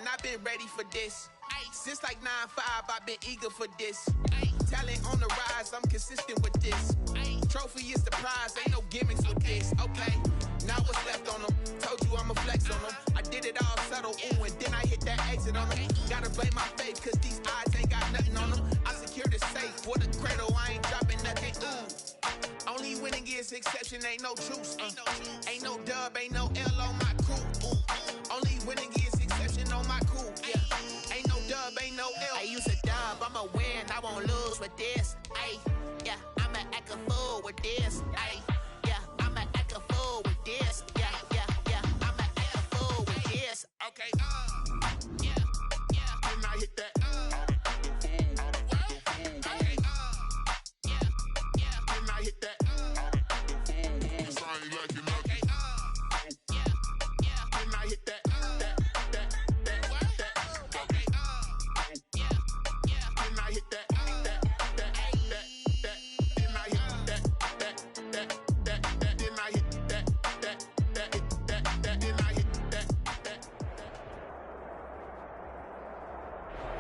learn, I've been ready for this. Since like 9-5, I've been eager for this. Talent on the rise, I'm consistent with this. Trophy is the prize, ain't no gimmicks with this. Okay, now what's left on them? Told you I'ma flex on them. I did it all subtle, ooh, and then I hit that exit on them. Gotta blame my faith, cause these eyes ain't got nothing on them. I secure the safe for the cradle, I ain't dropping nothing, ooh. Only winning is exception, ain't no truce. Ain't no dub, ain't no L on my crew. Only winning is exception on my crew. Yeah, ain't no dub, ain't no L. I use a dub, I'ma win, I won't lose with this. Ay, yeah, I'ma act a fool with this. Ay, yeah, I'ma act a fool with this. Yeah, yeah, yeah, I'ma act a fool with this. Okay, yeah, yeah, and I hit that.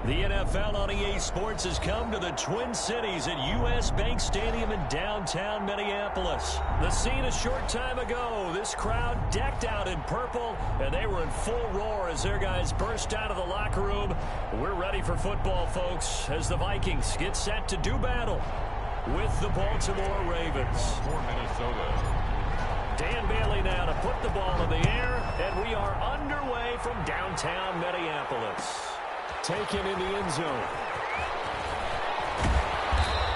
The NFL on EA Sports has come to the Twin Cities at U.S. Bank Stadium in downtown Minneapolis. The scene a short time ago, this crowd decked out in purple, and they were in full roar as their guys burst out of the locker room. We're ready for football, folks, as the Vikings get set to do battle with the Baltimore Ravens. For Minnesota. Dan Bailey now to put the ball in the air, and we are underway from downtown Minneapolis. Taken in the end zone.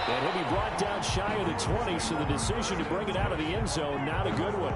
And he'll be brought down shy of the 20, so the decision to bring it out of the end zone, not a good one.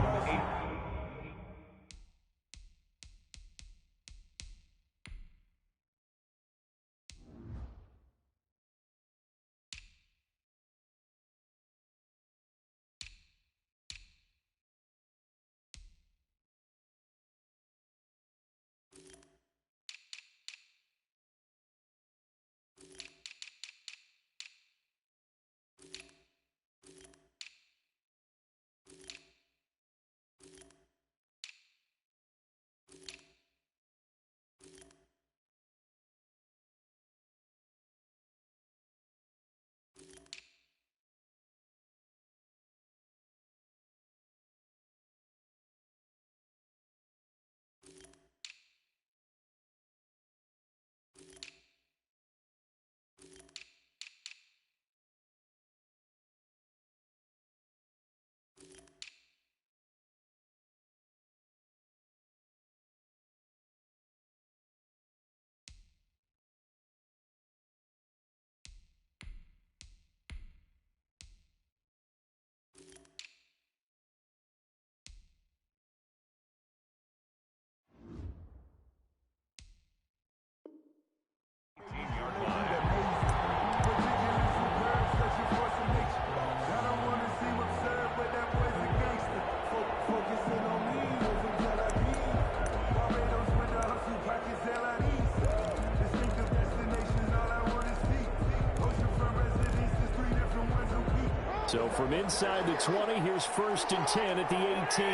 So from inside the 20, here's 1st and 10 at the 18.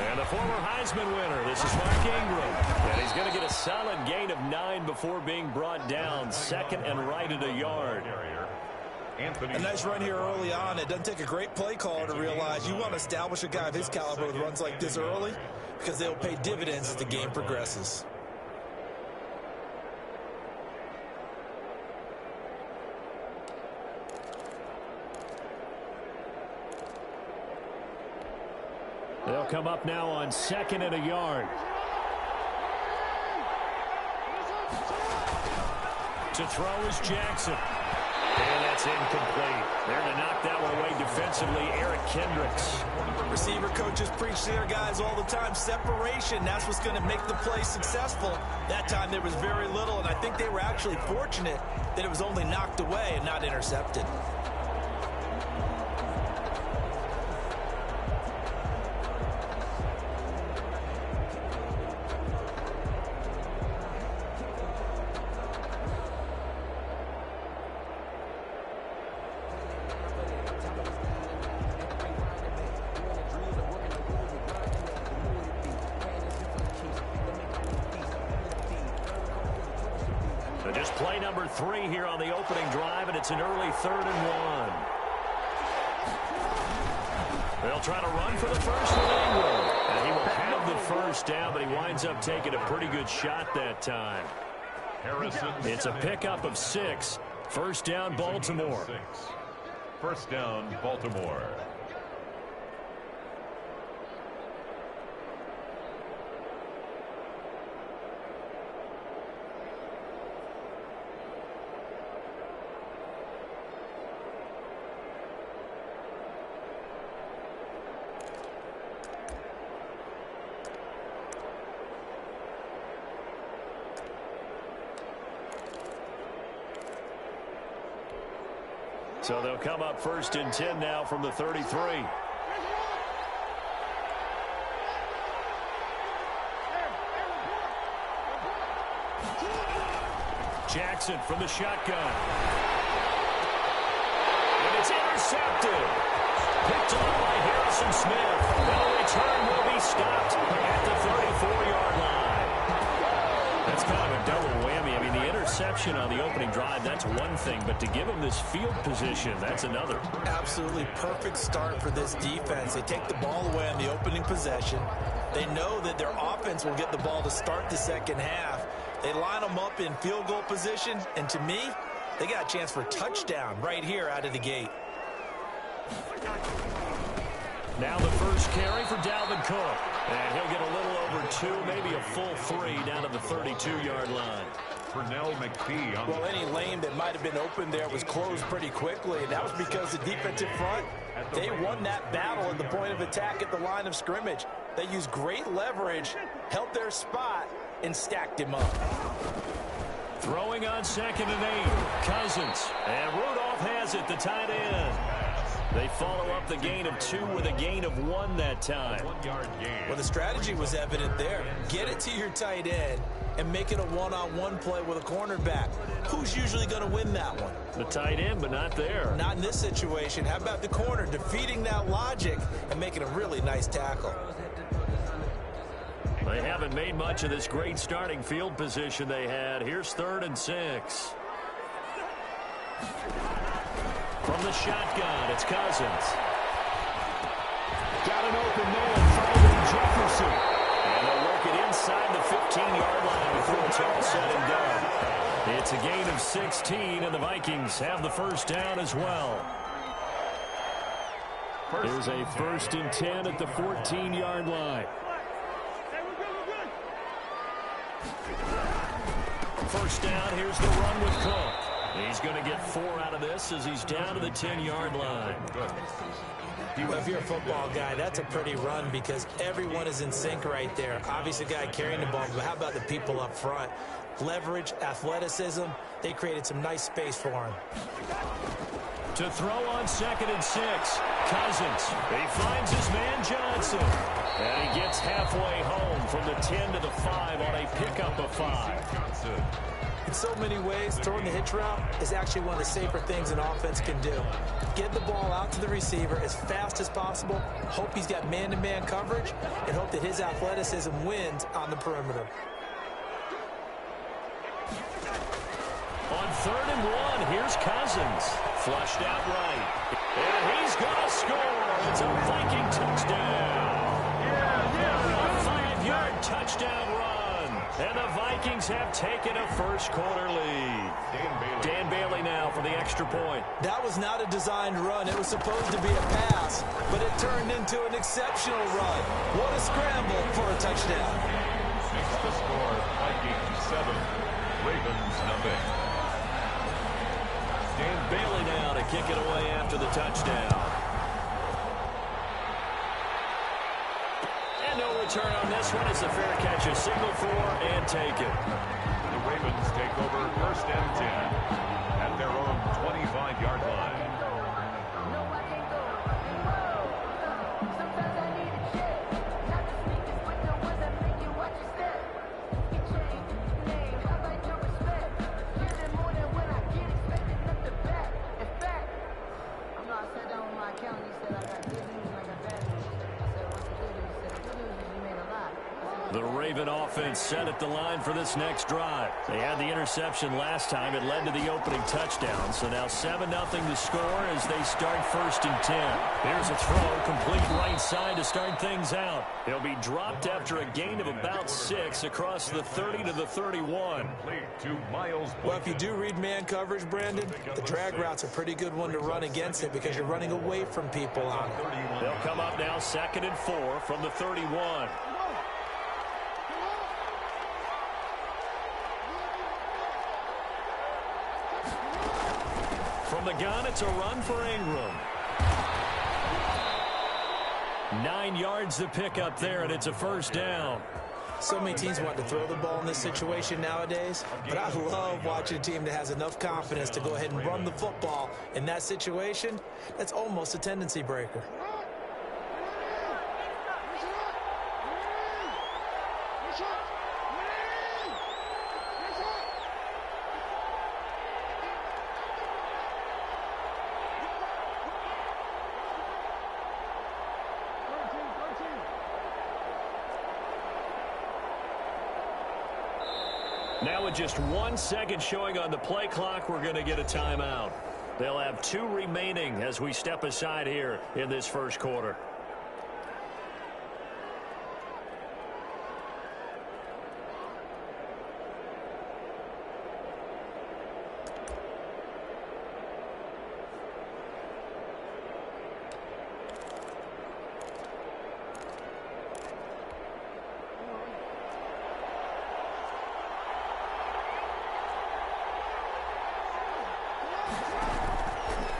And the former Heisman winner, this is Mark Ingram. And he's going to get a solid gain of 9 before being brought down. 2nd and right at a yard. A nice run here early on. It doesn't take a great play caller to realize you want to establish a guy of his caliber with runs like this early, because they'll pay dividends as the game progresses. They'll come up now on 2nd and a yard. To throw is Jackson. And that's incomplete. There to knock that one away defensively, Eric Kendricks. Receiver coaches preach to their guys all the time. Separation, that's what's going to make the play successful. That time there was very little, and I think they were actually fortunate that it was only knocked away and not intercepted. So just play number 3 here on the opening drive, and it's an early 3rd and 1. They'll try to run for the first with Ingram. And he will have the first down, but he winds up taking a pretty good shot that time. It's a pickup of 6. First down, Baltimore. First down, Baltimore. So they'll come up 1st and 10 now from the 33. Jackson from the shotgun. And it's intercepted. Picked off by Harrison Smith. And the return will be stopped at the 34-yard line. That's kind of a double whammy. I mean, the interception on the opening drive, that's one thing. But to give him this field position, that's another. Absolutely perfect start for this defense. They take the ball away on the opening possession. They know that their offense will get the ball to start the second half. They line them up in field goal position. And to me, they got a chance for a touchdown right here out of the gate. Now the first carry for Dalvin Cook. And he'll get a little over 2, maybe a full 3 down to the 32-yard line. Well, any lane that might have been open there was closed pretty quickly, and that was because the defensive front, they won that battle at the point of attack at the line of scrimmage. They used great leverage, held their spot, and stacked him up. Throwing on 2nd and 8, Cousins. And Rudolph has it, the tight end. They follow up the gain of 2 with a gain of 1 that time. 1-yard gain. Well, the strategy was evident there. Get it to your tight end and make it a one-on-one play with a cornerback. Who's usually going to win that one? The tight end, but not there. Not in this situation. How about the corner defeating that logic and making a really nice tackle? They haven't made much of this great starting field position they had. Here's 3rd and 6. From the shotgun, it's Cousins. Got an open man, finding Jefferson. And they'll work it inside the 15-yard line before it's all said and done. It's a gain of 16, and the Vikings have the first down as well. There's a 1st and 10 at the 14-yard line. First down, here's the run with Cook. He's going to get 4 out of this as he's down to the 10-yard line. Well, if you're a football guy, that's a pretty run because everyone is in sync right there. Obviously, the guy carrying the ball, but how about the people up front? Leverage, athleticism, they created some nice space for him. To throw on 2nd and 6, Cousins. He finds his man Johnson. And he gets halfway home from the 10 to the 5 on a pickup of 5. In so many ways, throwing the hitch route is actually one of the safer things an offense can do. Get the ball out to the receiver as fast as possible, hope he's got man-to-man coverage, and hope that his athleticism wins on the perimeter. On 3rd and 1, here's Cousins. Flushed out right. And he's going to score. It's a Viking touchdown. A 5-yard touchdown run. And the Vikings have taken a first-quarter lead. Dan Bailey now for the extra point. That was not a designed run. It was supposed to be a pass, but it turned into an exceptional run. What a scramble for a touchdown. Makes the score Vikings 7, Ravens 0. Dan Bailey now to kick it away after the touchdown. And no return on this one. It's a fair catch, a signal for and take it. The Ravens take over 1st and 10 at their own 25-yard line. The Raven offense set at the line for this next drive. They had the interception last time. It led to the opening touchdown. So now 7-0 to score as they start 1st and 10. Here's a throw, complete right side to start things out. He'll be dropped after a gain of about 6 across the 30 to the 31. Well, if you do read man coverage, Brandon, the drag route's a pretty good one to run against it because you're running away from people on it. They'll come up now 2nd and 4 from the 31. From the gun, it's a run for Ingram. 9 yards to pick up there, and it's a 1st down. So many teams want to throw the ball in this situation nowadays, but I love watching a team that has enough confidence to go ahead and run the football. In that situation, that's almost a tendency breaker. Now with just 1 second showing on the play clock, we're going to get a timeout. They'll have 2 remaining as we step aside here in this 1st quarter.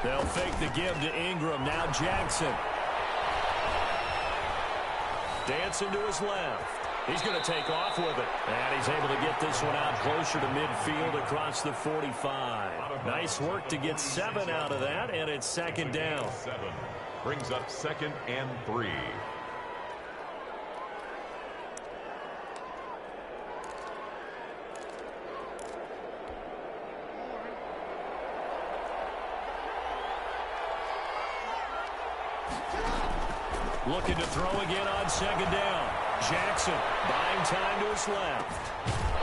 They'll fake the give to Ingram. Now Jackson. Dancing to his left. He's going to take off with it. And he's able to get this one out closer to midfield across the 45. Nice work to get 7 out of that, and it's 2nd down. 7 brings up 2nd and 3. Looking to throw again on 2nd down. Jackson buying time to his left.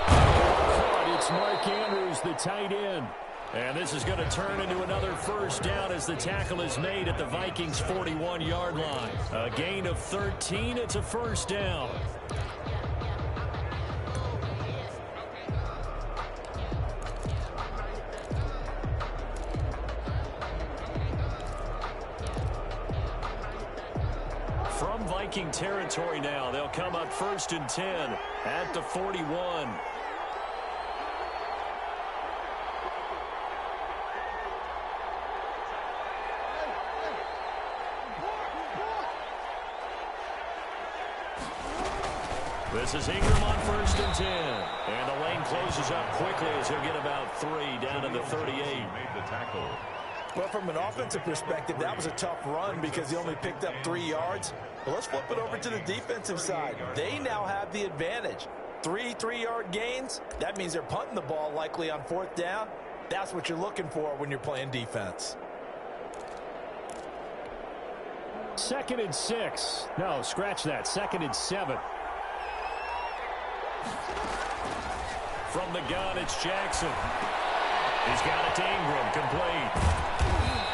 Caught. It's Mark Andrews, the tight end. And this is going to turn into another 1st down as the tackle is made at the Vikings' 41-yard line. A gain of 13. It's a 1st down. From Viking territory now, they'll come up 1st and 10 at the 41. This is Ingram on 1st and 10. And the lane closes up quickly as he'll get about 3 down to the 38. Made the tackle. Well, from an offensive perspective, that was a tough run because he only picked up 3 yards. But let's flip it over to the defensive side. They now have the advantage. 3 3-yard gains. That means they're punting the ball likely on 4th down. That's what you're looking for when you're playing defense. 2nd and 6. No, scratch that. 2nd and 7. From the gun, it's Jackson. He's got it to Ingram, complete.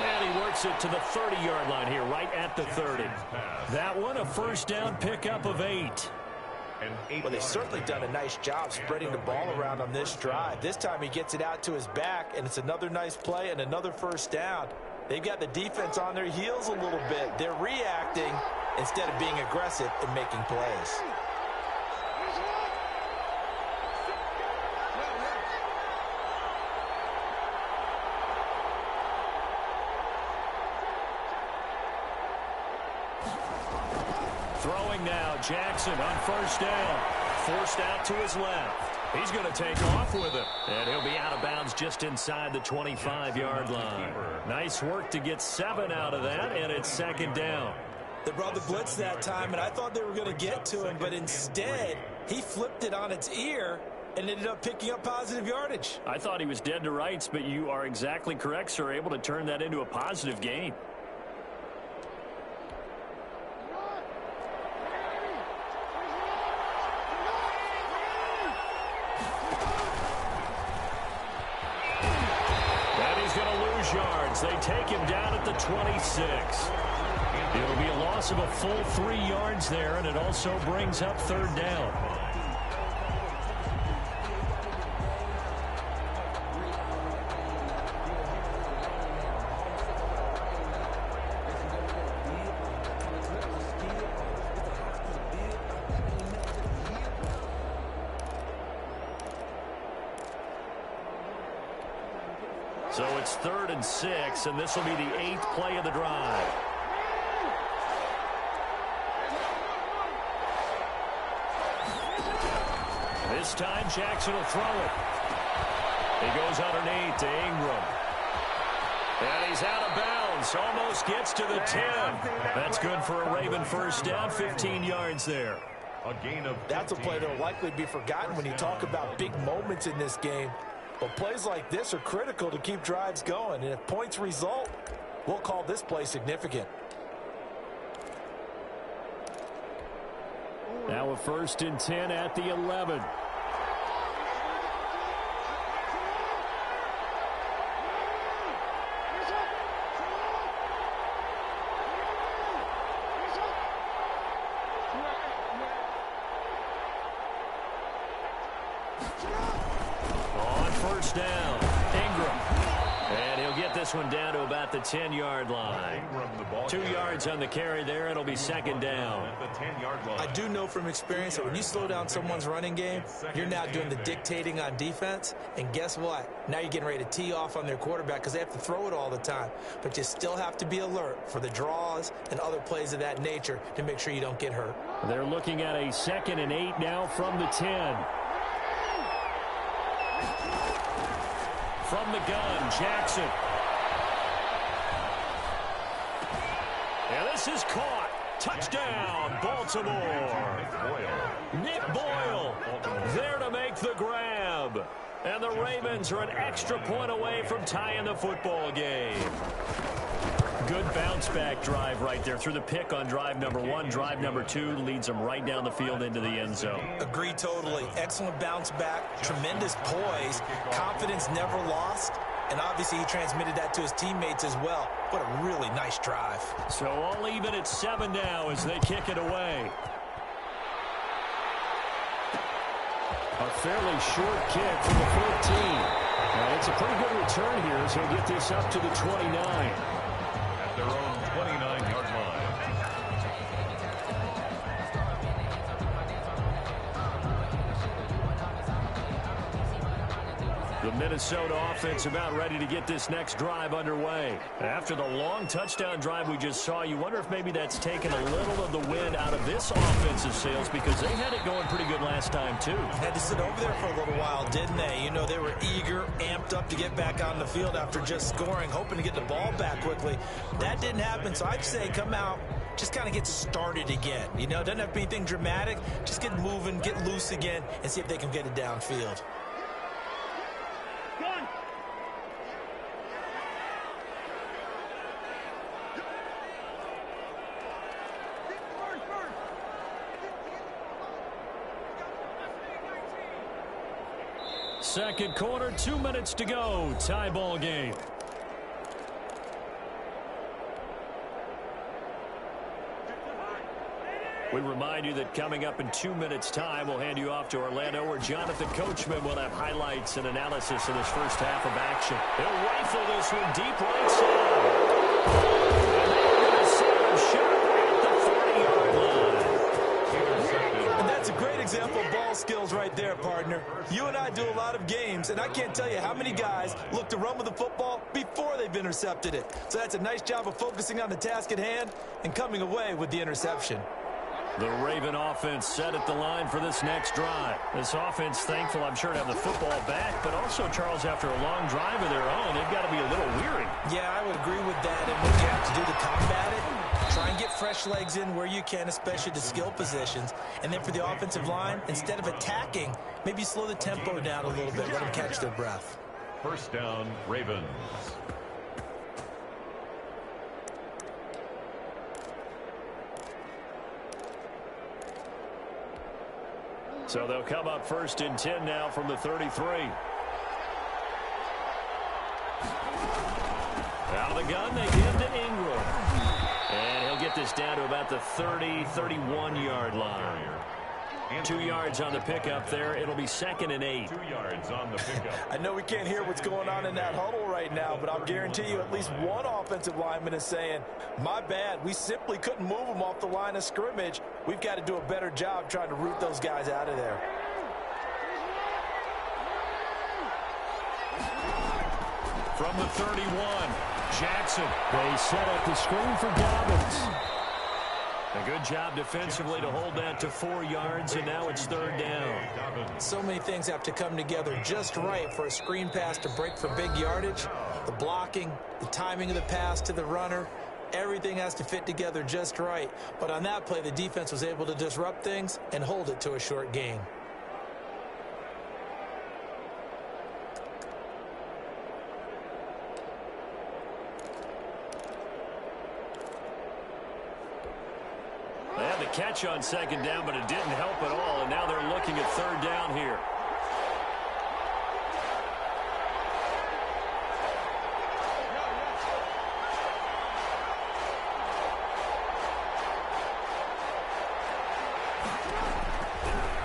And he works it to the 30-yard line here, right at the 30. That one, a 1st down pickup of 8. Well, they've certainly done a nice job spreading the ball around on this drive. This time he gets it out to his back, and it's another nice play and another 1st down. They've got the defense on their heels a little bit. They're reacting instead of being aggressive and making plays. Throwing now, Jackson on 1st down. Forced out to his left. He's going to take off with it. And he'll be out of bounds just inside the 25-yard line. Nice work to get 7 out of that, and it's 2nd down. They brought the blitz that time, and I thought they were going to get to him, but instead he flipped it on its ear and ended up picking up positive yardage. I thought he was dead to rights, but you are exactly correct, sir. Able to turn that into a positive gain. those yards. They take him down at the 26. It'll be a loss of a full 3 yards there, and it also brings up third down. So it's 3rd and 6, and this will be the 8th play of the drive. This time Jackson will throw it. He goes underneath to Ingram. And he's out of bounds. Almost gets to the 10. That's good for a Raven first down. 15 yards there. That's a play that will likely be forgotten when you talk about big moments in this game. But plays like this are critical to keep drives going. And if points result, we'll call this play significant. Now a 1st and 10 at the 11. Down. Ingram. And he'll get this one down to about the 10-yard line. 2 yards on the carry there. It'll be 2nd down. I do know from experience that when you slow down someone's running game, you're now doing the dictating on defense. And guess what? Now you're getting ready to tee off on their quarterback because they have to throw it all the time. But you still have to be alert for the draws and other plays of that nature to make sure you don't get hurt. They're looking at a 2nd and 8 now from the 10. From the gun, Jackson. And this is caught. Touchdown, Baltimore. Nick Boyle there to make the grab. And the Ravens are an extra point away from tying the football game. Good bounce-back drive right there through the pick on drive number 1. Drive number 2 leads them right down the field into the end zone. Agree totally. Excellent bounce back, tremendous poise, confidence never lost, and obviously he transmitted that to his teammates as well. What a really nice drive. So all even at 7 now as they kick it away. A fairly short kick from the 14. Well, it's a pretty good return here as he'll get this up to the 29. Their own 29-yard line. The Minnesota offense about ready to get this next drive underway. After the long touchdown drive we just saw, you wonder if maybe that's taken a little of the wind out of this offensive sails because they had it going pretty good last time too. Had to sit over there for a little while, didn't they? You know, they were eager, amped up to get back on the field after just scoring, hoping to get the ball back quickly. That didn't happen, so I'd say come out, just kind of get started again. You know, doesn't have to be anything dramatic. Just get moving, get loose again, and see if they can get it downfield. Second quarter, 2 minutes to go. Tie ball game. We remind you that coming up in 2 minutes' time, we'll hand you off to Orlando, where Jonathan Coachman will have highlights and analysis of this first half of action. He'll rifle this one deep right side. And they're going to set him shot at the 40-yard line. And that's a great example of ball skills right there, partner. You and I do a lot of games, and I can't tell you how many guys look to run with the football before they've intercepted it. So that's a nice job of focusing on the task at hand and coming away with the interception. The Raven offense set at the line for this next drive. This offense thankful, I'm sure, to have the football back, but also, Charles, after a long drive of their own, they've got to be a little weary. Yeah, I would agree with that. And what you have to do to combat it, try and get fresh legs in where you can, especially the skill positions. And then for the offensive line, instead of attacking, maybe slow the tempo down a little bit, let them catch their breath. First down, Ravens. So they'll come up first and 10 now from the 33. gun. They give to Ingram. And he'll get this down to about the 30, 31-yard line. 2 yards on the pickup there. It'll be 2nd and 8. 2 yards on the pickup. I know we can't hear what's going on in that huddle right now, but I'll guarantee you at least one offensive lineman is saying, my bad, we simply couldn't move them off the line of scrimmage. We've got to do a better job trying to root those guys out of there. From the 31, Jackson. They set up the screen for Dobbins. A good job defensively to hold that to 4 yards, and now it's 3rd down. So many things have to come together just right for a screen pass to break for big yardage. The blocking, the timing of the pass to the runner, everything has to fit together just right. But on that play, the defense was able to disrupt things and hold it to a short gain. They had the catch on 2nd down, but it didn't help at all, and now they're looking at 3rd down here.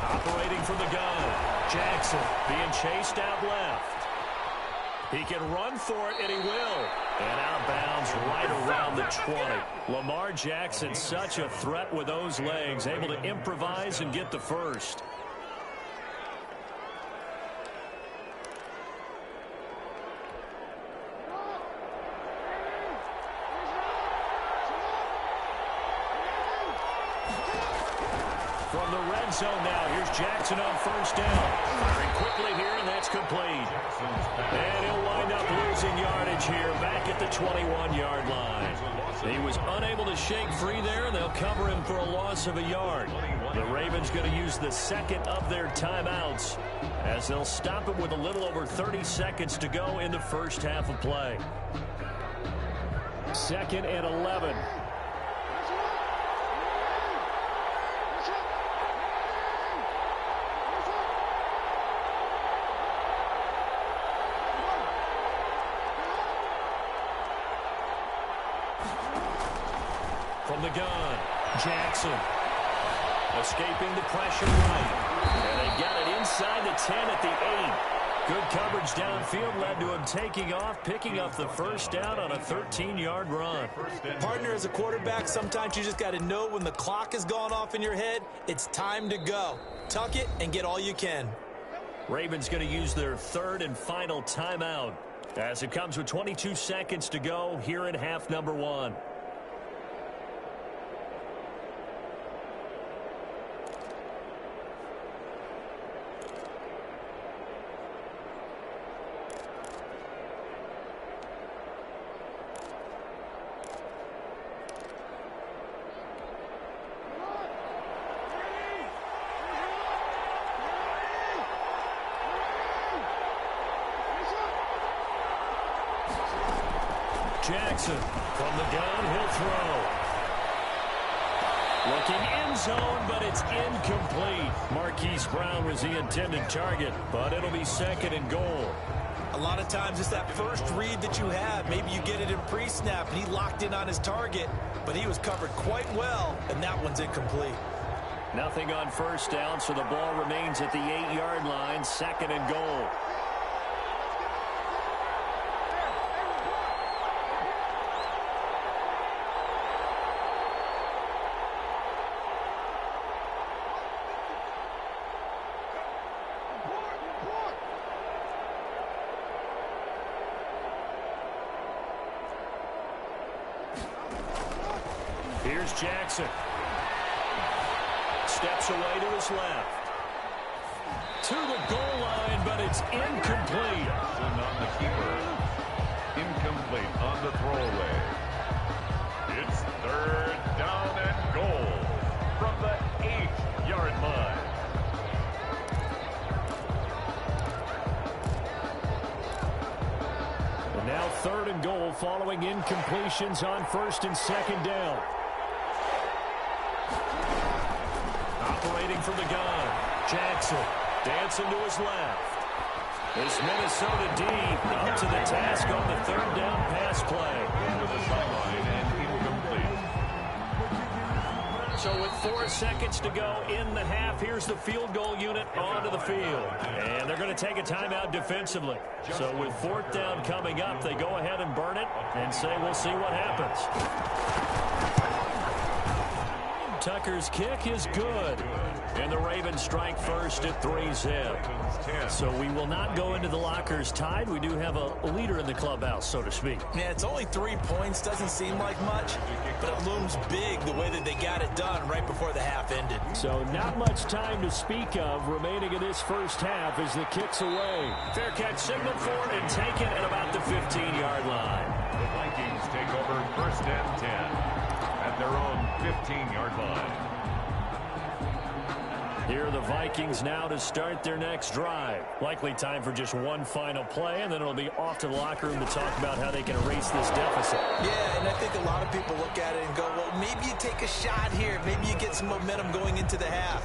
Operating from the gun, Jackson being chased out left. He can run for it, and he will. And out of bounds right around the 20. Lamar Jackson, such a threat with those legs, able to improvise and get the first. From the red zone now, here's Jackson on 1st down. Firing quickly here, and that's complete. And he'll wind up losing yardage here back at the 21-yard line. He was unable to shake free there, and they'll cover him for a loss of a yard. The Ravens going to use the 2nd of their timeouts as they'll stop it with a little over 30 seconds to go in the first half of play. 2nd and 11. From the gun, Jackson escaping the pressure right. And they got it inside the 10 at the 8. Good coverage downfield led to him taking off, picking up the 1st down on a 13-yard run. Partner, as a quarterback, sometimes you just got to know when the clock has gone off in your head, it's time to go. Tuck it and get all you can. Ravens going to use their 3rd and final timeout as it comes with 22 seconds to go here in half number 1. Jackson from the gun, he'll throw. Looking end zone, but it's incomplete. Marquise Brown was the intended target, but it'll be 2nd and goal. A lot of times it's that first read that you have. Maybe you get it in pre-snap, and he locked in on his target, but he was covered quite well, and that one's incomplete. Nothing on 1st down, so the ball remains at the 8-yard line, 2nd and goal. Here's Jackson. Steps away to his left. To the goal line, but it's incomplete. On the keeper. Incomplete on the throwaway. It's 3rd down and goal from the 8-yard line. And now 3rd and goal following incompletions on 1st and 2nd down. Operating from the gun, Jackson dancing to his left. This Minnesota D up to the task on the third down pass play. To the sideline and incomplete. So with 4 seconds to go in the half, here's the field goal unit onto the field. And they're going to take a timeout defensively. So with 4th down coming up, they go ahead and burn it and say we'll see what happens. Tucker's kick is good. And the Ravens strike first at 3-zip. So we will not go into the lockers tied. We do have a leader in the clubhouse, so to speak. Yeah, it's only 3 points. Doesn't seem like much, but it looms big the way that they got it done right before the half ended. So not much time to speak of remaining in this first half as the kick's away. Fair catch signaled for and taken at about the 15-yard line. The Vikings take over 1st and 10 at their own 15-yard line. Here are the Vikings now to start their next drive. Likely time for just one final play, and then it'll be off to the locker room to talk about how they can erase this deficit. Yeah, and I think a lot of people look at it and go, well, maybe you take a shot here. Maybe you get some momentum going into the half.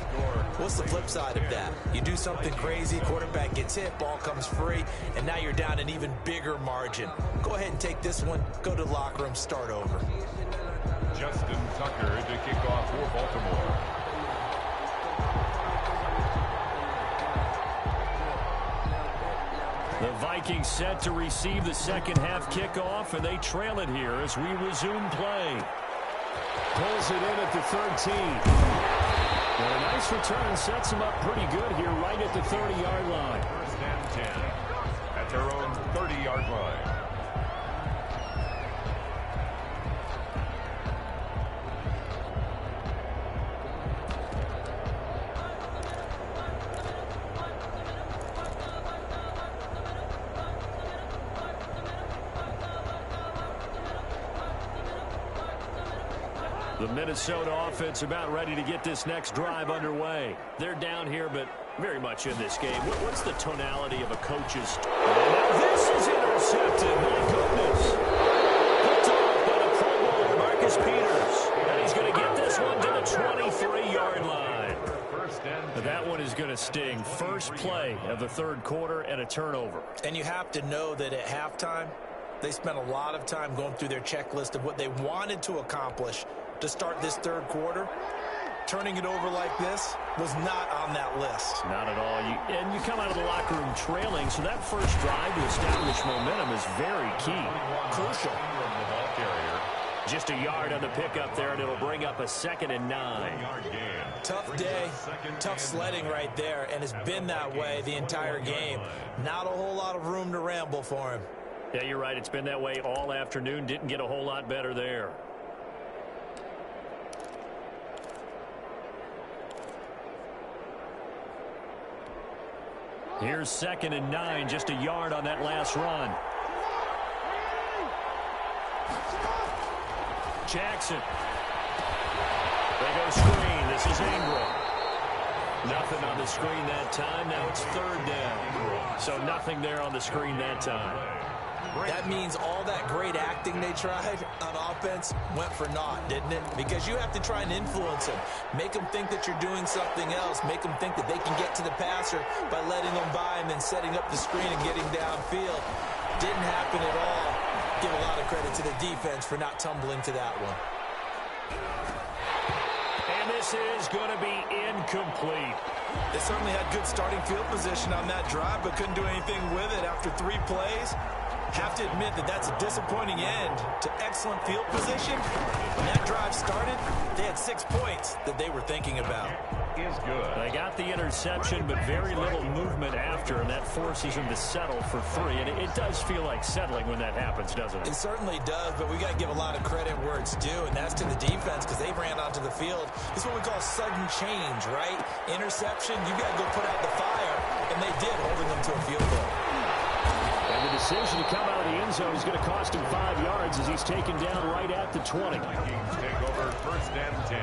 What's the flip side of that? You do something crazy, quarterback gets hit, ball comes free, and now you're down an even bigger margin. Go ahead and take this one, go to the locker room, start over. Justin Tucker to kick off for Baltimore. The Vikings set to receive the second half kickoff, and they trail it here as we resume play. Pulls it in at the 13. And a nice return sets them up pretty good here right at the 30-yard line. 1st and 10 at their own 30-yard line. The Minnesota offense about ready to get this next drive underway. They're down here, but very much in this game. What's the tonality of a coach's... This is intercepted. My goodness. Picked off by the Pro Bowler, Marcus Peters. And he's going to get this one to the 23-yard line. But that one is going to sting. First play of the third quarter and a turnover. And you have to know that at halftime, they spent a lot of time going through their checklist of what they wanted to accomplish to start this third quarter. Turning it over like this was not on that list. Not at all. And you come out of the locker room trailing, so that first drive to establish momentum is very key. Crucial. Just a yard on the pickup there, and it'll bring up a 2nd and 9. Tough day, tough sledding right there, and it's been that way the entire game. Not a whole lot of room to ramble for him. Yeah, you're right. It's been that way all afternoon. Didn't get a whole lot better there. Here's 2nd and 9, just a yard on that last run. Jackson. They go screen. This is Ingram. Nothing on the screen that time. Now it's 3rd down. So nothing there on the screen that time. That means all that great acting they tried on offense went for naught, didn't it? Because you have to try and influence them. Make them think that you're doing something else. Make them think that they can get to the passer by letting them by and then setting up the screen and getting downfield. Didn't happen at all. Give a lot of credit to the defense for not tumbling to that one. And this is going to be incomplete. They certainly had good starting field position on that drive, but couldn't do anything with it after 3 plays. Have to admit that that's a disappointing end to excellent field position. When that drive started, they had 6 points that they were thinking about. Is good. They got the interception, but very little movement after, and that forces them to settle for 3. And it does feel like settling when that happens, doesn't it? It certainly does, but we got to give a lot of credit where it's due, and that's to the defense because they ran onto the field. This is what we call sudden change, right? Interception, you got to go put out the fire, and they did, holding them to a field goal. And the decision to come out of the end zone is going to cost him 5 yards as he's taken down right at the 20. Vikings take over 1st and 10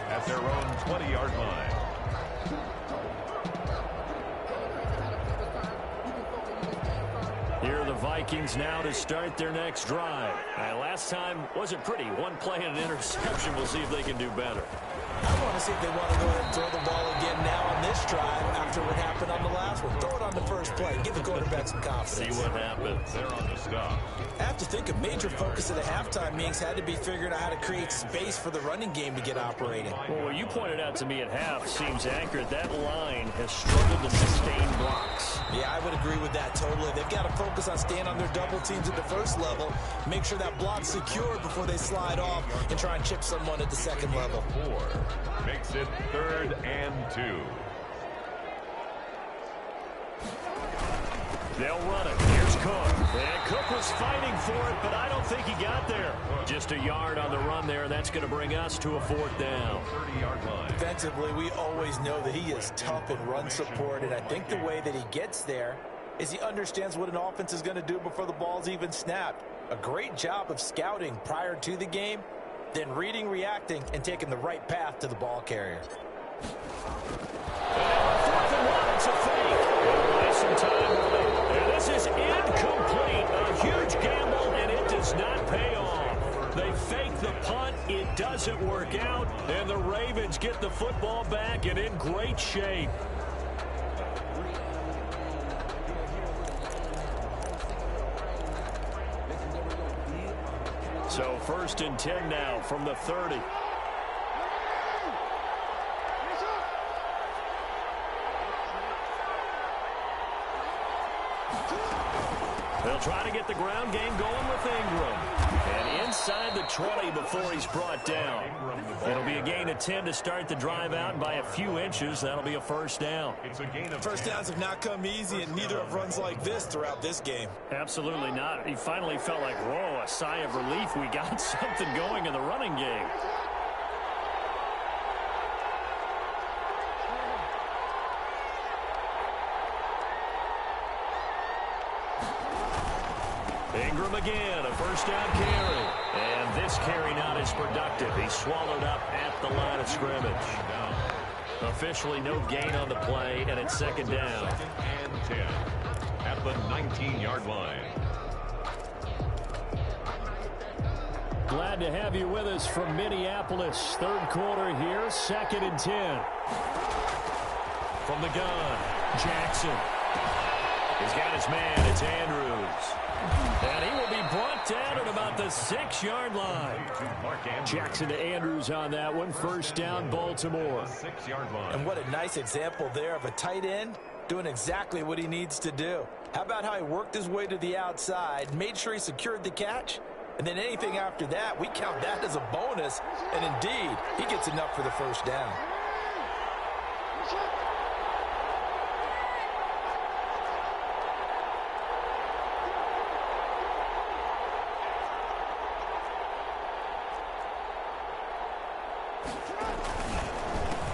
at their own 20-yard line. Here are the Vikings now to start their next drive. Last time wasn't pretty. 1 play and an interception. We'll see if they can do better. I want to see if they want to go ahead and throw the ball again now on this drive after after what happened on the last one. Throw it on the first play. Give the quarterback some confidence. See what happens. They're on the stop. I have to think a major focus of the halftime meetings had to be figuring out how to create space for the running game to get operating. Well, what you pointed out to me at half seems accurate. That line has struggled to sustain blocks. Yeah, I would agree with that totally. They've got to focus on staying on their double teams at the first level, make sure that block's secure before they slide off and try and chip someone at the second level. 4 makes it 3rd and 2. They'll run it. Here's Cook. And Cook was fighting for it, but I don't think he got there. Just a yard on the run there. That's going to bring us to a 4th down. 30-yard line. Defensively, we always know that he is tough in run support, and I think the way that he gets there is he understands what an offense is going to do before the ball's even snapped. A great job of scouting prior to the game, then reading, reacting, and taking the right path to the ball carrier. It's a fake. It'll buy some time. And this is incomplete. A huge gamble, and it does not pay off. They fake the punt. It doesn't work out. And the Ravens get the football back and in great shape. So 1st and 10 now from the 30. They'll try to get the ground game going with Ingram. And inside the 20 before he's brought down. It'll be a gain of 10 to start the drive out, and by a few inches, that'll be a 1st down. It's a gain of First downs have not come easy, and neither have runs like this throughout this game. Absolutely not. He finally felt like, whoa, a sigh of relief. We got something going in the running game. Ingram again, a 1st down carry. And this carry not as productive. He's swallowed up at the line of scrimmage. Officially no gain on the play, and it's 2nd down. 2nd and 10 at the 19-yard line. Glad to have you with us from Minneapolis. 3rd quarter here, 2nd and 10. From the gun, Jackson. He's got his man. It's Andrews. And he will be brought down at about the 6-yard line. Jackson to Andrews on that one. 1st down, Baltimore. 6-yard line. And what a nice example there of a tight end doing exactly what he needs to do. How about how he worked his way to the outside, made sure he secured the catch, and then anything after that, we count that as a bonus. And indeed, he gets enough for the 1st down.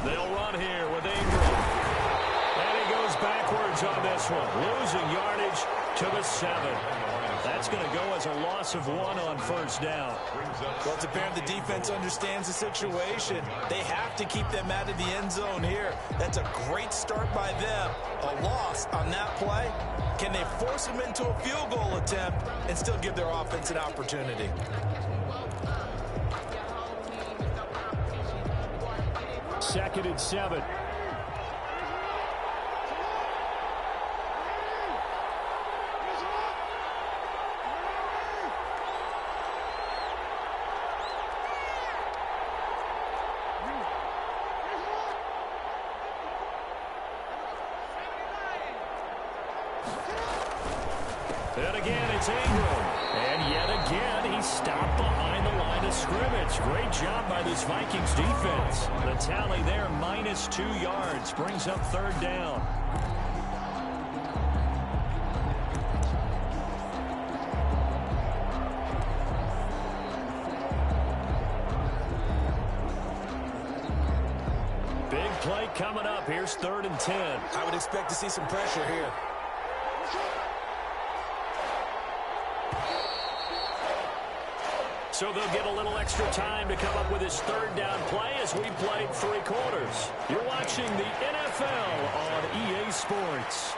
They'll run here with Ingram. And he goes backwards on this one, losing yardage to the 7. That's going to go as a loss of 1 on 1st down. Well, it's apparent the defense understands the situation. They have to keep them out of the end zone here. That's a great start by them. A loss on that play. Can they force them into a field goal attempt and still give their offense an opportunity? Second and 7. And again, it's Ingram. And yet again, he stopped behind the line of scrimmage. Great job by this Vikings defense. The tally there, -2 yards, brings up 3rd down. Big play coming up. Here's 3rd and 10. I would expect to see some pressure here. So they'll get a little extra time to come up with his 3rd down play as we played 3 quarters. You're watching the NFL on EA Sports.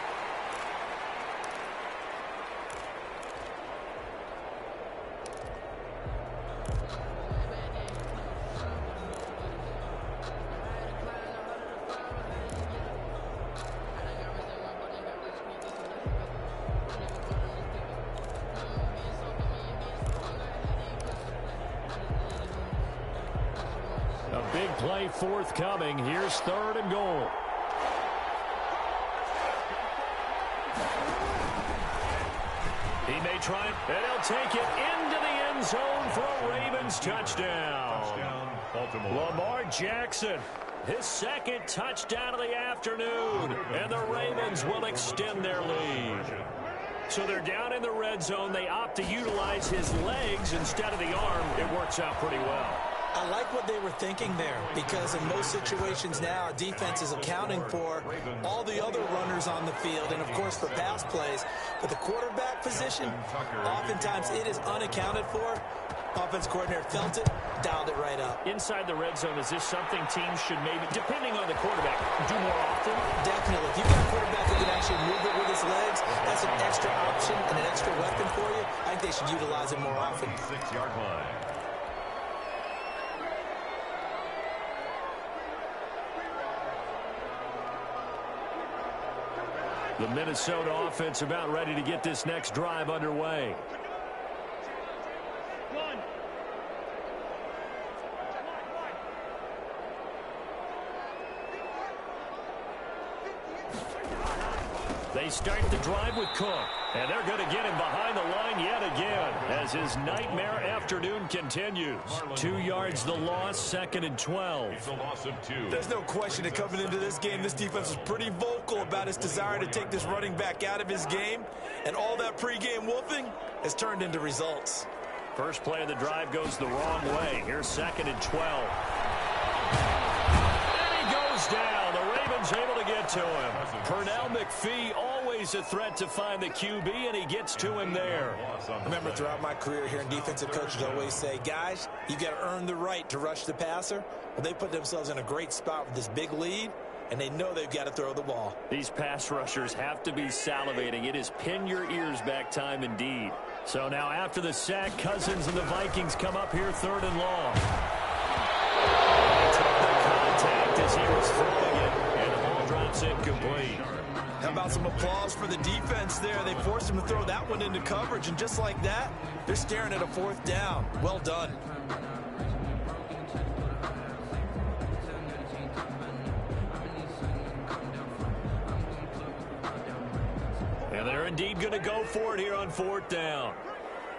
play forthcoming. Here's 3rd and goal. He may try, and he'll take it into the end zone for a Ravens touchdown. Baltimore. Lamar Jackson, his 2nd touchdown of the afternoon, and the Ravens will extend their lead. So they're down in the red zone. They opt to utilize his legs instead of the arm. It works out pretty well. I like what they were thinking there, because in most situations now, defense is accounting for all the other runners on the field and, of course, for pass plays. But the quarterback position, oftentimes it is unaccounted for. Offense coordinator felt it, dialed it right up. Inside the red zone, is this something teams should maybe, depending on the quarterback, do more often? Definitely. If you've got a quarterback who can actually move it with his legs, that's an extra option and an extra weapon for you. I think they should utilize it more often. 6-yard line. The Minnesota offense about ready to get this next drive underway. They start the drive with Cook, and they're going to get him behind the line yet again as his nightmare afternoon continues. 2 yards the loss, 2nd and 12. It's a loss of 2. There's no question that coming into this game, this defense was pretty vocal about its desire to take this running back out of his game, and all that pregame wolfing has turned into results. First play of the drive goes the wrong way. Here's 2nd and 12. And he goes down. The Ravens able to get to him. Pernell McPhee, always a threat to find the QB, and he gets to him there. I remember throughout my career hearing defensive coaches always say, guys, you got to earn the right to rush the passer. Well, they put themselves in a great spot with this big lead, and they know they've got to throw the ball. These pass rushers have to be salivating. It is pin your ears back time indeed. So now after the sack, Cousins and the Vikings come up here 3rd and long. They took the contact as he was throwing it, and the ball drops incomplete. How about some applause for the defense there? They forced him to throw that one into coverage, and just like that, they're staring at a 4th down. Well done. And they're indeed going to go for it here on 4th down.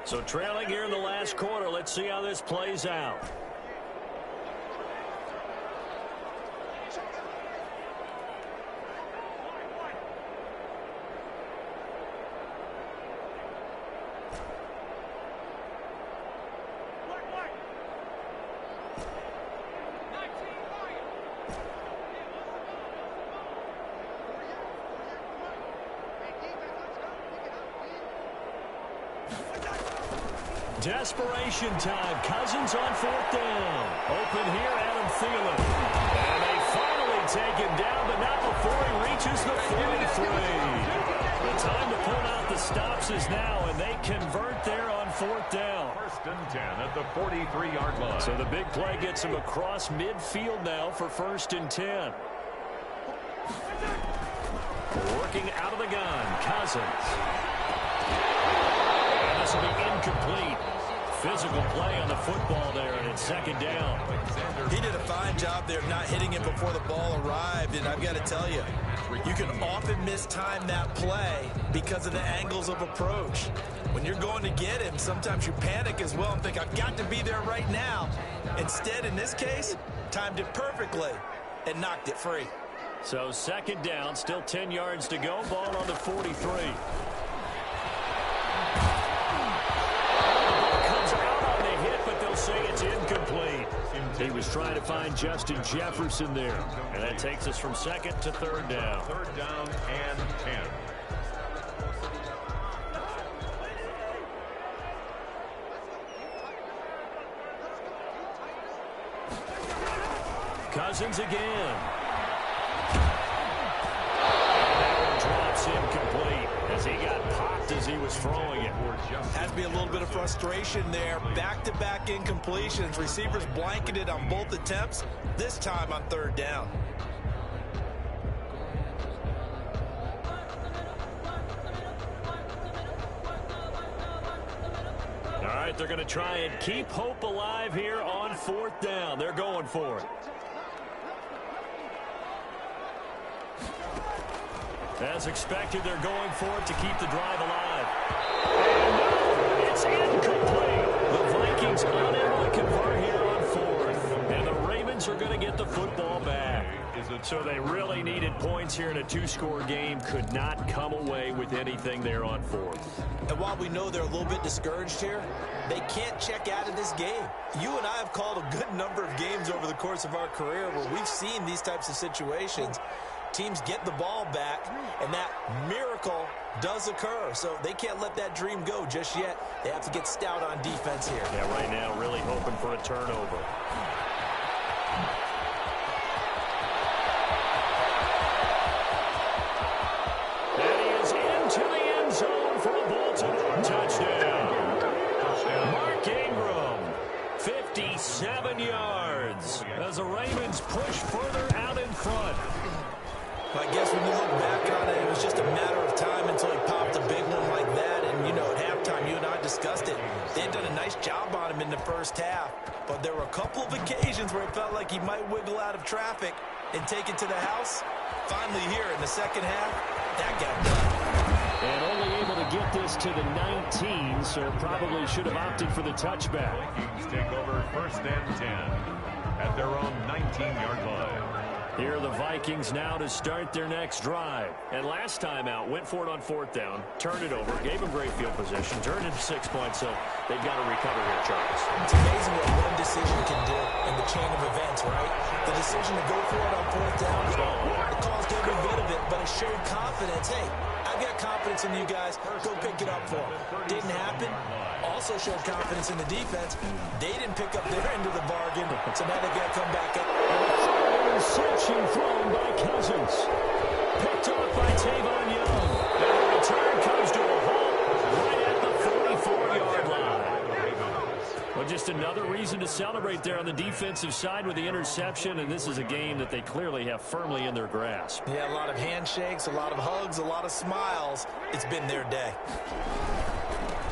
So trailing here in the last quarter, let's see how this plays out. Desperation time. Cousins on 4th down. Open here, Adam Thielen. And they finally take him down, but not before he reaches the 43. The time to pull out the stops is now, and they convert there on 4th down. 1st and 10 at the 43-yard line. So the big play gets him across midfield now for 1st and 10. Working out of the gun, Cousins. And this will be incomplete. Physical play on the football there, and it's 2nd down. He did a fine job there not hitting him before the ball arrived, and I've got to tell you, you can often mistime that play because of the angles of approach. When you're going to get him, sometimes you panic as well and think, I've got to be there right now. Instead, in this case, timed it perfectly and knocked it free. So 2nd down, still 10 yards to go, ball on the 43. Say it's incomplete. He was trying to find Justin Jefferson there. And that takes us from 2nd to 3rd down. 3rd down and 10. Cousins again. And drops incomplete as he got popped as he was throwing it. Has to be a little bit of frustration there. Back-to-back incompletions. Receivers blanketed on both attempts, this time on 3rd down. All right, they're going to try and keep hope alive here on 4th down. They're going for it. As expected, they're going for it to keep the drive alive. And it's incomplete. The Vikings unable to convert here on fourth. And the Ravens are going to get the football back. So they really needed points here in a two-score game. Could not come away with anything there on fourth. And while we know they're a little bit discouraged here, they can't check out of this game. You and I have called a good number of games over the course of our career where we've seen these types of situations. Teams get the ball back, and that miracle does occur. So they can't let that dream go just yet. They have to get stout on defense here. Yeah, right now really hoping for a turnover. And he is into the end zone for a Baltimore touchdown. Mark Ingram, 57 yards, as the Ravens push further out in front. I guess when you look back on it, it was just a matter of time until he popped a big one like that. And, you know, at halftime, you and I discussed it. They had done a nice job on him in the first half. But there were a couple of occasions where it felt like he might wiggle out of traffic and take it to the house. Finally here in the second half, that got done. And only able to get this to the 19, so probably should have opted for the touchback. Vikings take over first and 10 at their own 19-yard line. Here are the Vikings now to start their next drive. And last time out, went for it on fourth down, turned it over, gave them great field position, turned into 6 points, so they've got to recover here, Charles. It's amazing what one decision can do in the chain of events, right? The decision to go for it on fourth down, it caused every bit of it, but it showed confidence. Hey, I've got confidence in you guys. Go pick it up for them. Didn't happen. Also showed confidence in the defense. They didn't pick up their end of the bargain, so now they've got to come back up. Interception thrown by Cousins. Picked off by Tavon Young. And the return comes to a halt right at the 44-yard line. Well, just another reason to celebrate there on the defensive side with the interception, and this is a game that they clearly have firmly in their grasp. Yeah, a lot of handshakes, a lot of hugs, a lot of smiles. It's been their day.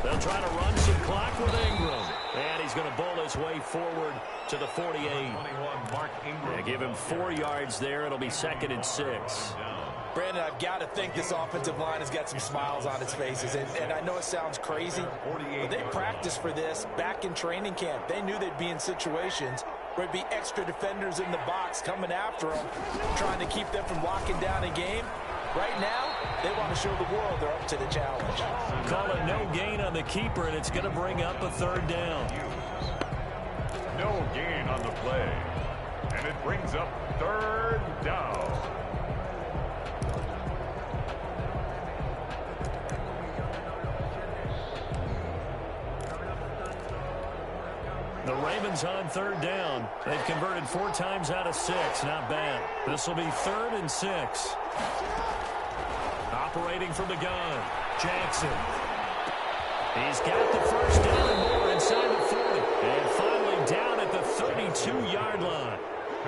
They'll try to run some clock with Ingram. And he's going to bowl his way forward to the 48. 21, Mark Ingram. Yeah, give him 4 yards there. It'll be 2nd and 6. Brandon, I've got to think this offensive line has got some smiles on its faces. And I know it sounds crazy, but they practiced for this back in training camp. They knew they'd be in situations where it'd be extra defenders in the box coming after them, trying to keep them from locking down a game. Right now, they want to show the world they're up to the challenge. Call it no gain on the keeper, and it's going to bring up a 3rd down. No gain on the play. And it brings up 3rd down. The Ravens on 3rd down. They've converted 4 times out of 6. Not bad. This will be 3rd and 6. Operating from the gun, Jackson. He's got the first down and more inside the 40. And finally down at the 32-yard line.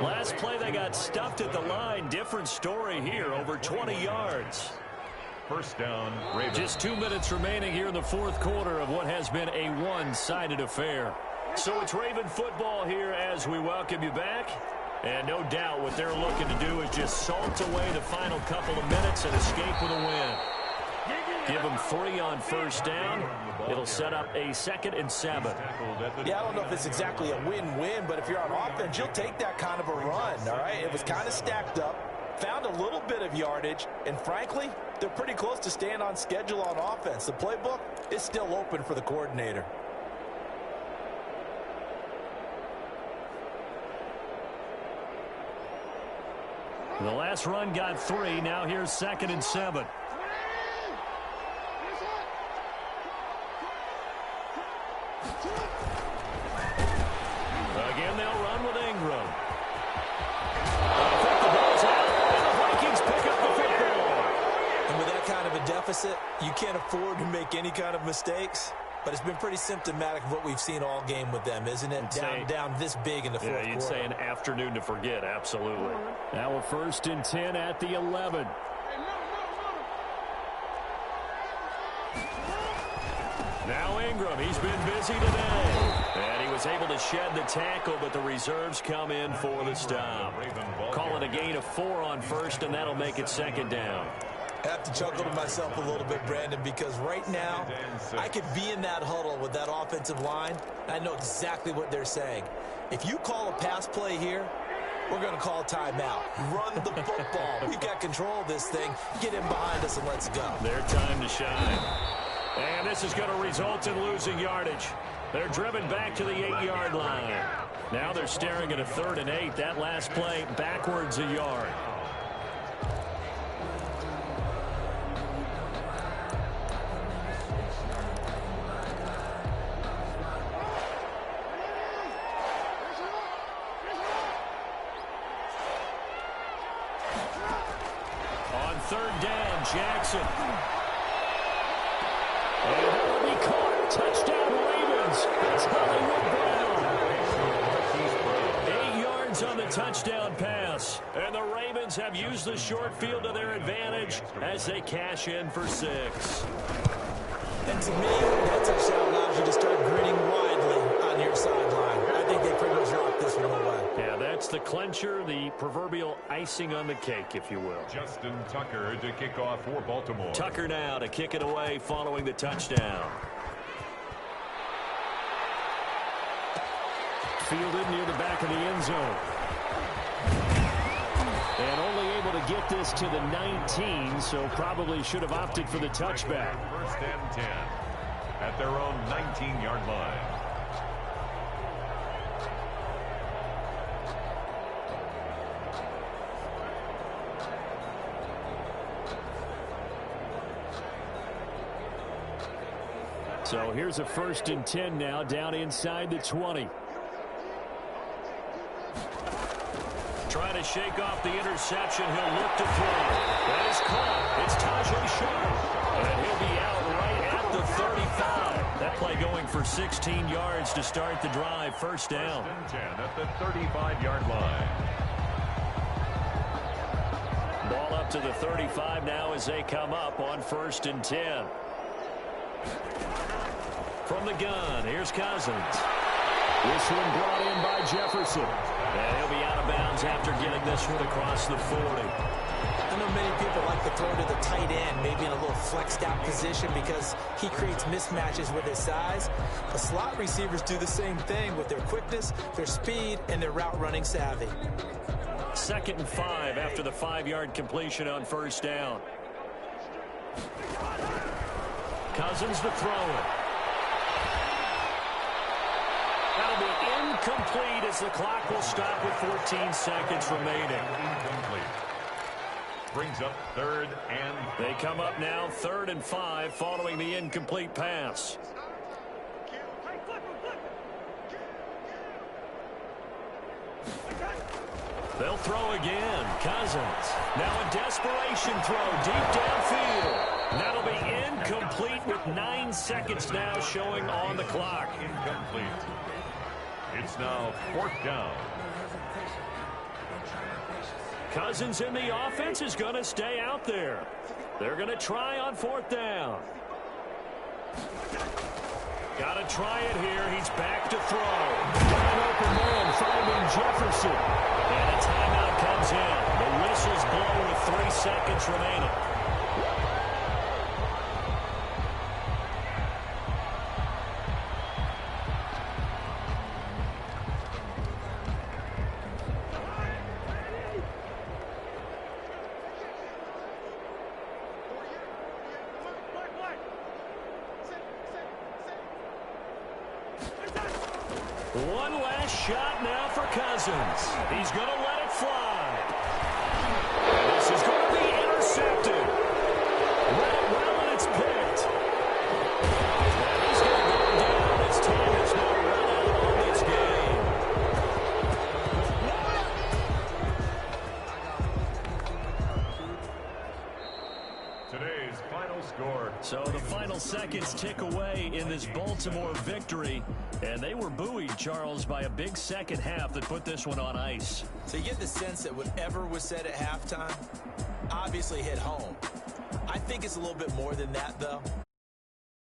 Last play they got stuffed at the line. Different story here, over 20 yards. First down, Ravens. Just 2 minutes remaining here in the 4th quarter of what has been a one-sided affair. So it's Raven football here as we welcome you back. And no doubt what they're looking to do is just salt away the final couple of minutes and escape with a win. Give them 3 on first down. It'll set up a 2nd and 7. Yeah, I don't know if it's exactly a win-win, but if you're on offense, you'll take that kind of a run, all right? It was kind of stacked up, found a little bit of yardage, and frankly, they're pretty close to staying on schedule on offense. The playbook is still open for the coordinator. The last run got 3. Now here's 2nd and 7. Again, they'll run with Ingram. I think the ball's out, and the Vikings pick up the football. And with that kind of a deficit, you can't afford to make any kind of mistakes. But it's been pretty symptomatic of what we've seen all game with them, isn't it? Down this big in the fourth quarter. Yeah, you'd say an afternoon to forget, absolutely. Now we're 1st and 10 at the 11. Now Ingram, he's been busy today. And he was able to shed the tackle, but the reserves come in for the stop. Call it a gain of 4 on first, and that'll make it 2nd down. I have to chuckle to myself a little bit, Brandon, because right now I could be in that huddle with that offensive line. I know exactly what they're saying. If you call a pass play here, we're going to call timeout. Run the football. We've got control of this thing. Get him behind us and let's go. Their time to shine. And this is going to result in losing yardage. They're driven back to the 8-yard line. Now they're staring at a 3rd and 8. That last play backwards a yard. On 3rd down, Jackson. And that will be caught. Touchdown, Ravens. It's Hollywood Brown. 8 yards on the touchdown pass. And the Ravens have used the short field to their advantage as they cash in for 6. And to me, that touchdown allows you to start grinning widely on your sideline. I think they pretty much rocked this one away. Yeah, that's the clincher, the proverbial icing on the cake, if you will. Justin Tucker to kick off for Baltimore. Tucker now to kick it away following the touchdown. Fielded near the back of the end zone. And only able to get this to the 19, so probably should have opted for the touchback. 1st and 10 at their own 19-yard line. So here's a 1st and 10 now, down inside the 20. Trying to shake off the interception. He'll look to throw. That is caught. It's Tajay Sharp. And he'll be out right at the 35. That play going for 16 yards to start the drive. 1st down. 1st and 10 at the 35-yard line. Ball up to the 35 now as they come up on 1st and 10. From the gun, here's Cousins. This one brought in by Jefferson. And he'll be out of bounds after getting this one across the 40. I know many people like to throw to the tight end, maybe in a little flexed out position because he creates mismatches with his size. The slot receivers do the same thing with their quickness, their speed, and their route running savvy. 2nd and 5 after the 5-yard completion on 1st down. Cousins the thrower. That'll be incomplete as the clock will stop with 14 seconds remaining. Incomplete. Brings up 3rd and... They come up now 3rd and 5 following the incomplete pass. They'll throw again. Cousins. Now a desperation throw deep downfield. That'll be incomplete with 9 seconds now showing on the clock. Incomplete. It's now 4th down. Cousins in the offense is going to stay out there. They're going to try on 4th down. Got to try it here. He's back to throw. Got an open man finding Jefferson. And a timeout comes in. The whistles blow with 3 seconds remaining. One last shot now for Cousins. He's going to let it fly. And this is going to be intercepted. Read it well, and it's picked. And he's going to go down. His time is now run out on this game. Today's final score. So the final seconds tick away in this Baltimore victory. And they were buoyed, Charles, by a big second half that put this one on ice. So you get the sense that whatever was said at halftime obviously hit home. I think it's a little bit more than that, though.